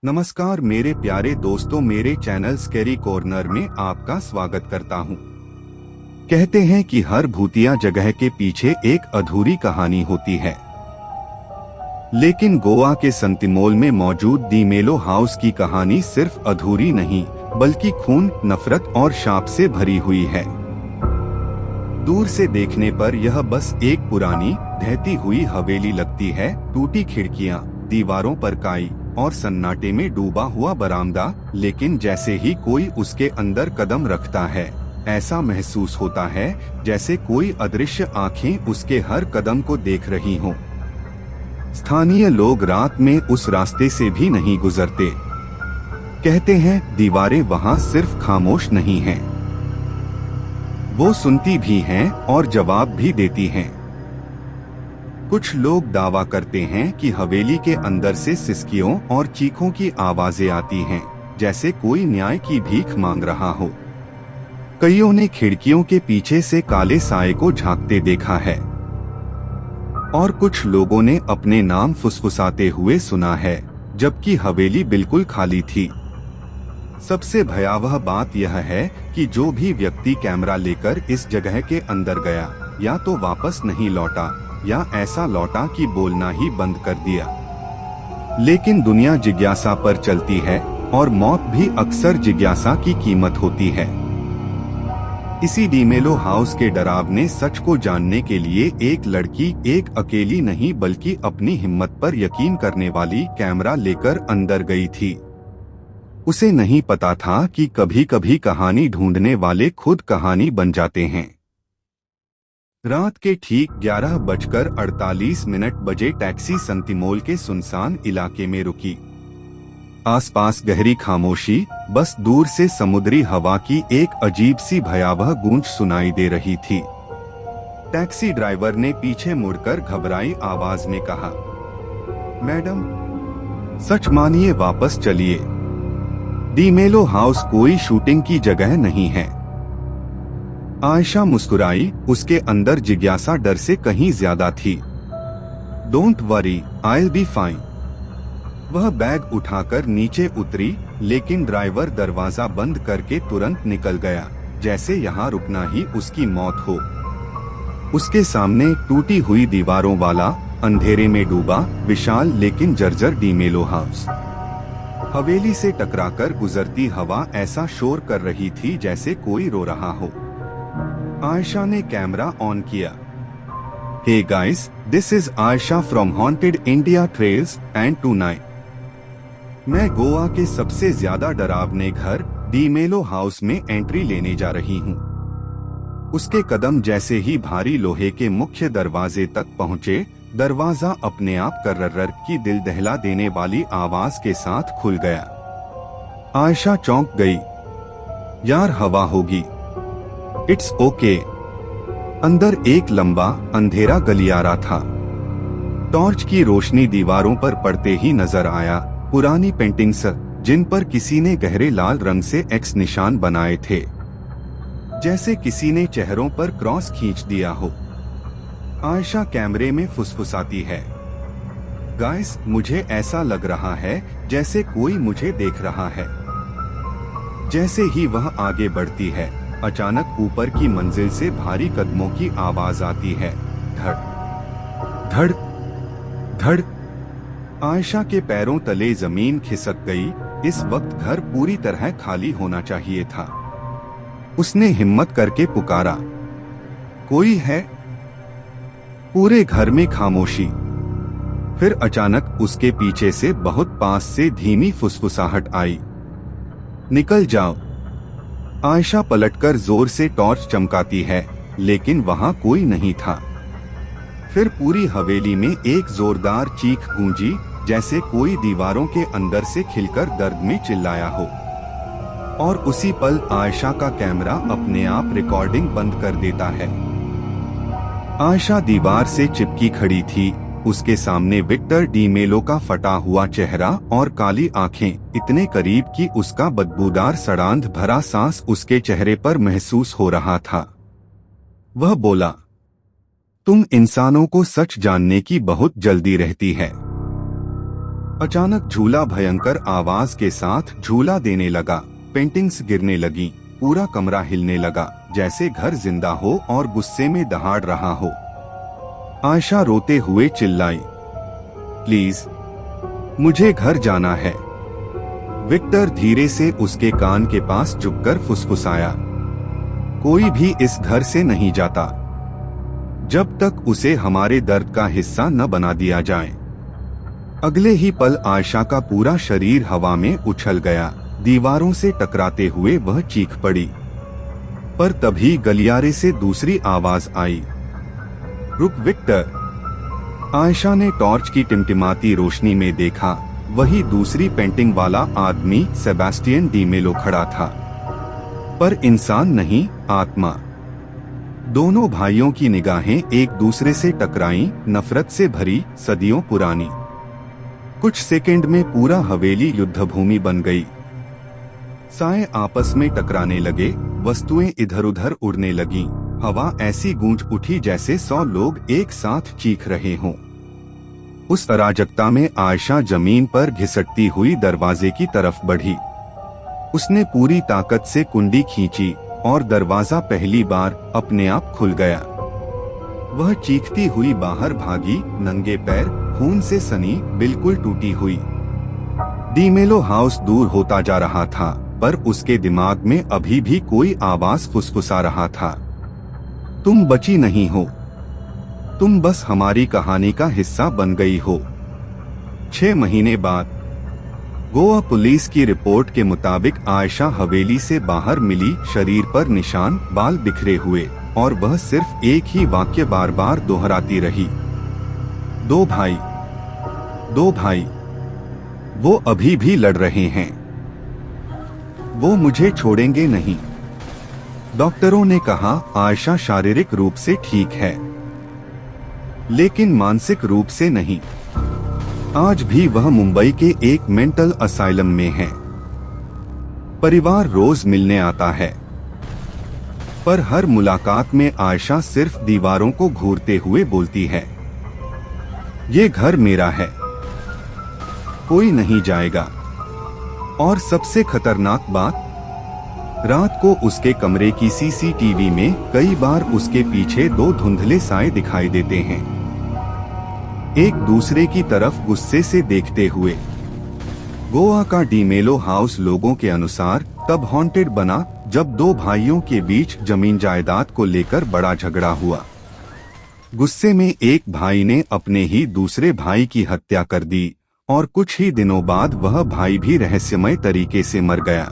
नमस्कार मेरे प्यारे दोस्तों, मेरे चैनल स्कैरी कॉर्नर में आपका स्वागत करता हूं। कहते हैं कि हर भूतिया जगह के पीछे एक अधूरी कहानी होती है, लेकिन गोवा के संतिमोल में मौजूद दी मेलो हाउस की कहानी सिर्फ अधूरी नहीं बल्कि खून, नफरत और शाप से भरी हुई है। दूर से देखने पर यह बस एक पुरानी ढहती हुई हवेली लगती है। टूटी खिड़कियां, दीवारों पर काई और सन्नाटे में डूबा हुआ बरामदा, लेकिन जैसे ही कोई उसके अंदर कदम रखता है, ऐसा महसूस होता है जैसे कोई अदृश्य आंखें उसके हर कदम को देख रही हों। स्थानीय लोग रात में उस रास्ते से भी नहीं गुजरते। कहते हैं दीवारें वहां सिर्फ खामोश नहीं हैं, वो सुनती भी हैं और जवाब भी देती हैं। कुछ लोग दावा करते हैं कि हवेली के अंदर से सिसकियों और चीखों की आवाजें आती हैं, जैसे कोई न्याय की भीख मांग रहा हो। कईयों ने खिड़कियों के पीछे से काले साए को झांकते देखा है और कुछ लोगों ने अपने नाम फुसफुसाते हुए सुना है, जबकि हवेली बिल्कुल खाली थी। सबसे भयावह बात यह है कि जो भी व्यक्ति कैमरा लेकर इस जगह के अंदर गया, या तो वापस नहीं लौटा या ऐसा लौटा कि बोलना ही बंद कर दिया। लेकिन दुनिया जिज्ञासा पर चलती है और मौत भी अक्सर जिज्ञासा की कीमत होती है। इसी डी मेलो हाउस के डरावने सच को जानने के लिए एक लड़की एक अकेली नहीं बल्कि अपनी हिम्मत पर यकीन करने वाली कैमरा लेकर अंदर गई थी। उसे नहीं पता था कि कभी कभी कहानी ढूंढने वाले खुद कहानी बन जाते हैं। रात के ठीक 11:48 बजे टैक्सी संतिमोल के सुनसान इलाके में रुकी। आसपास गहरी खामोशी, बस दूर से समुद्री हवा की एक अजीब सी भयावह गूंज सुनाई दे रही थी। टैक्सी ड्राइवर ने पीछे मुड़कर घबराई आवाज में कहा, मैडम, सच मानिए, वापस चलिए। डी मेलो हाउस कोई शूटिंग की जगह नहीं है। आयशा मुस्कुराई, उसके अंदर जिज्ञासा डर से कहीं ज्यादा थी। Don't worry, I will be fine. वह बैग उठाकर नीचे उतरी, लेकिन ड्राइवर दरवाजा बंद करके तुरंत निकल गया, जैसे यहाँ रुकना ही उसकी मौत हो। उसके सामने टूटी हुई दीवारों वाला, अंधेरे में डूबा, विशाल लेकिन जर्जर डी मेलो हाउस। हवेली से टकराकर गुजरती हवा ऐसा शोर कर रही थी जैसे कोई रो रहा हो। आयशा ने कैमरा ऑन किया। Hey guys, this is Ayesha from haunted India trails and tonight. मैं गोवा के सबसे ज्यादा डरावने घर डी मेलो हाउस में एंट्री लेने जा रही हूँ। उसके कदम जैसे ही भारी लोहे के मुख्य दरवाजे तक पहुँचे, दरवाजा अपने आप कर्रर की दिल दहला देने वाली आवाज के साथ खुल गया। आयशा चौंक गई। यार, हवा होगी। It's okay. अंदर एक लंबा अंधेरा गलियारा था। टॉर्च की रोशनी दीवारों पर पड़ते ही नजर आया। पुरानी पेंटिंग्स जिन पर किसी ने गहरे लाल रंग से एक्स निशान बनाए थे, जैसे किसी ने चेहरों पर क्रॉस खींच दिया हो। आयशा कैमरे में फुसफुसाती है, गाइस, मुझे ऐसा लग रहा है जैसे कोई मुझे देख रहा है। जैसे ही वह आगे बढ़ती है, अचानक ऊपर की मंजिल से भारी कदमों की आवाज आती है। धड़ धड़ धड़। आयशा के पैरों तले जमीन खिसक गई। इस वक्त घर पूरी तरह खाली होना चाहिए था। उसने हिम्मत करके पुकारा, कोई है? पूरे घर में खामोशी। फिर अचानक उसके पीछे से बहुत पास से धीमी फुसफुसाहट आई, निकल जाओ। आयशा पलटकर जोर से टॉर्च चमकाती है, लेकिन वहां कोई नहीं था। फिर पूरी हवेली में एक जोरदार चीख गूंजी, जैसे कोई दीवारों के अंदर से खिलकर दर्द में चिल्लाया हो। और उसी पल आयशा का कैमरा अपने आप रिकॉर्डिंग बंद कर देता है। आयशा दीवार से चिपकी खड़ी थी। उसके सामने विक्टर डी मेलो का फटा हुआ चेहरा और काली आंखें, इतने करीब कि उसका बदबूदार सड़ांध भरा सांस उसके चेहरे पर महसूस हो रहा था। वह बोला, तुम इंसानों को सच जानने की बहुत जल्दी रहती है। अचानक झूला भयंकर आवाज के साथ झूला देने लगा। पेंटिंग्स गिरने लगी, पूरा कमरा हिलने लगा जैसे घर जिंदा हो और गुस्से में दहाड़ रहा हो। आयशा रोते हुए चिल्लाई, प्लीज मुझे घर जाना है। विक्टर धीरे से उसके कान के पास झुककर फुसफुसाया, कोई भी इस घर से नहीं जाता जब तक उसे हमारे दर्द का हिस्सा न बना दिया जाए। अगले ही पल आयशा का पूरा शरीर हवा में उछल गया। दीवारों से टकराते हुए वह चीख पड़ी, पर तभी गलियारे से दूसरी आवाज आई, रुक विक्टर। आयशा ने टॉर्च की टिमटिमाती रोशनी में देखा, वही दूसरी पेंटिंग वाला आदमी सेबेस्टियन डी मेलो खड़ा था, पर इंसान नहीं, आत्मा। दोनों भाइयों की निगाहें एक दूसरे से टकराईं, नफरत से भरी, सदियों पुरानी। कुछ सेकंड में पूरा हवेली युद्धभूमि बन गई। साए आपस में टकराने लगे, वस्तुएं इधर उधर उड़ने लगीं। हवा ऐसी गूंज उठी जैसे 100 लोग एक साथ चीख रहे हों। उस अराजकता में आयशा जमीन पर घिसटती हुई दरवाजे की तरफ बढ़ी। उसने पूरी ताकत से कुंडी खींची और दरवाजा पहली बार अपने आप खुल गया। वह चीखती हुई बाहर भागी, नंगे पैर, खून से सनी, बिल्कुल टूटी हुई। डी मेलो हाउस दूर होता जा रहा था, पर उसके दिमाग में अभी भी कोई आवाज फुसफुसा रहा था, तुम बची नहीं हो, तुम बस हमारी कहानी का हिस्सा बन गई हो। 6 महीने बाद गोवा पुलिस की रिपोर्ट के मुताबिक आयशा हवेली से बाहर मिली, शरीर पर निशान, बाल बिखरे हुए, और वह सिर्फ एक ही वाक्य बार बार दोहराती रही, दो भाई, वो अभी भी लड़ रहे हैं, वो मुझे छोड़ेंगे नहीं। डॉक्टरों ने कहा आयशा शारीरिक रूप से ठीक है, लेकिन मानसिक रूप से नहीं। आज भी वह मुंबई के एक मेंटल असाइलम में है। परिवार रोज मिलने आता है, पर हर मुलाकात में आयशा सिर्फ दीवारों को घूरते हुए बोलती है, ये घर मेरा है, कोई नहीं जाएगा। और सबसे खतरनाक बात, रात को उसके कमरे की सीसीटीवी में कई बार उसके पीछे 2 धुंधले साए दिखाई देते हैं, एक दूसरे की तरफ गुस्से से देखते हुए। गोवा का डी मेलो हाउस लोगों के अनुसार तब हॉन्टेड बना जब 2 भाइयों के बीच जमीन जायदाद को लेकर बड़ा झगड़ा हुआ। गुस्से में एक भाई ने अपने ही दूसरे भाई की हत्या कर दी और कुछ ही दिनों बाद वह भाई भी रहस्यमय तरीके से मर गया।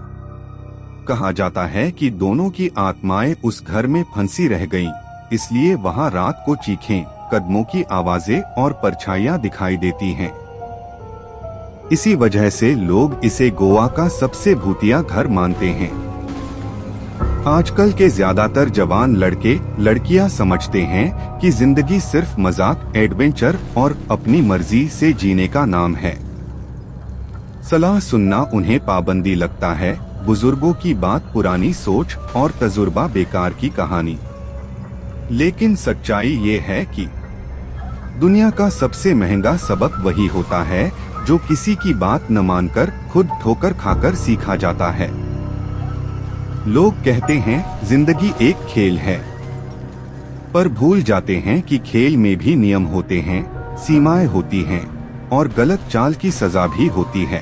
कहा जाता है कि दोनों की आत्माएं उस घर में फंसी रह गईं, इसलिए वहां रात को चीखें, कदमों की आवाजें और परछाइयां दिखाई देती हैं। इसी वजह से लोग इसे गोवा का सबसे भूतिया घर मानते हैं। आजकल के ज्यादातर जवान लड़के लड़कियां समझते हैं कि जिंदगी सिर्फ मजाक, एडवेंचर और अपनी मर्जी से जीने का नाम है। सलाह सुनना उन्हें पाबंदी लगता है, बुजुर्गों की बात पुरानी सोच और तजुर्बा बेकार की कहानी। लेकिन सच्चाई ये है कि दुनिया का सबसे महंगा सबक वही होता है जो किसी की बात न मानकर खुद ठोकर खाकर सीखा जाता है। लोग कहते हैं जिंदगी एक खेल है, पर भूल जाते हैं कि खेल में भी नियम होते हैं, सीमाएं होती हैं और गलत चाल की सजा भी होती है।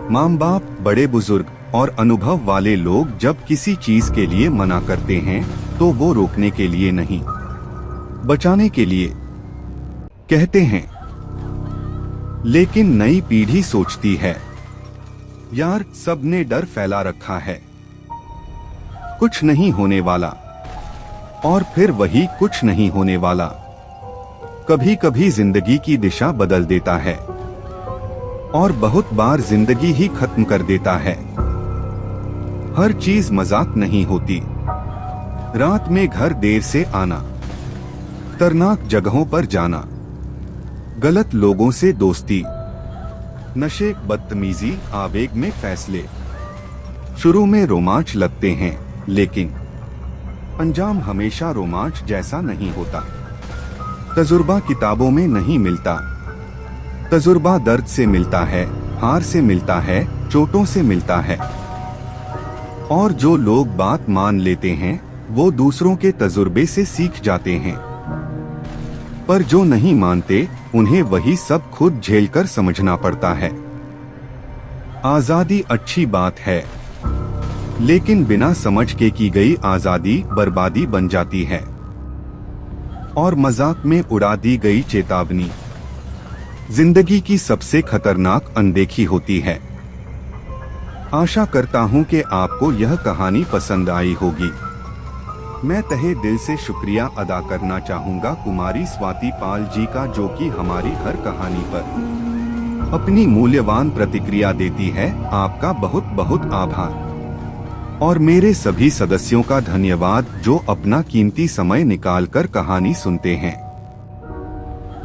माँ बाप, बड़े बुजुर्ग और अनुभव वाले लोग जब किसी चीज के लिए मना करते हैं तो वो रोकने के लिए नहीं, बचाने के लिए कहते हैं। लेकिन नई पीढ़ी सोचती है, यार सबने डर फैला रखा है, कुछ नहीं होने वाला, और फिर वही कुछ नहीं होने वाला कभी कभी जिंदगी की दिशा बदल देता है और बहुत बार जिंदगी ही खत्म कर देता है। हर चीज मजाक नहीं होती। रात में घर देर से आना, खतरनाक जगहों पर जाना, गलत लोगों से दोस्ती, नशे, बदतमीजी, आवेग में फैसले शुरू में रोमांच लगते हैं, लेकिन अंजाम हमेशा रोमांच जैसा नहीं होता। तजुर्बा किताबों में नहीं मिलता, तजुर्बा दर्द से मिलता है, हार से मिलता है, चोटों से मिलता है। और जो लोग बात मान लेते हैं वो दूसरों के तजुर्बे से सीख जाते हैं, पर जो नहीं मानते उन्हें वही सब खुद झेलकर समझना पड़ता है। आजादी अच्छी बात है, लेकिन बिना समझ के की गई आजादी बर्बादी बन जाती है, और मजाक में उड़ा दी गई चेतावनी जिंदगी की सबसे खतरनाक अनदेखी होती है। आशा करता हूं कि आपको यह कहानी पसंद आई होगी। मैं तहे दिल से शुक्रिया अदा करना चाहूंगा कुमारी स्वाति पाल जी का, जो कि हमारी हर कहानी पर अपनी मूल्यवान प्रतिक्रिया देती है। आपका बहुत बहुत आभार। और मेरे सभी सदस्यों का धन्यवाद जो अपना कीमती समय निकालकर कहानी सुनते हैं।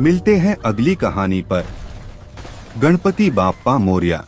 मिलते हैं अगली कहानी पर। गणपति बाप्पा मोरया।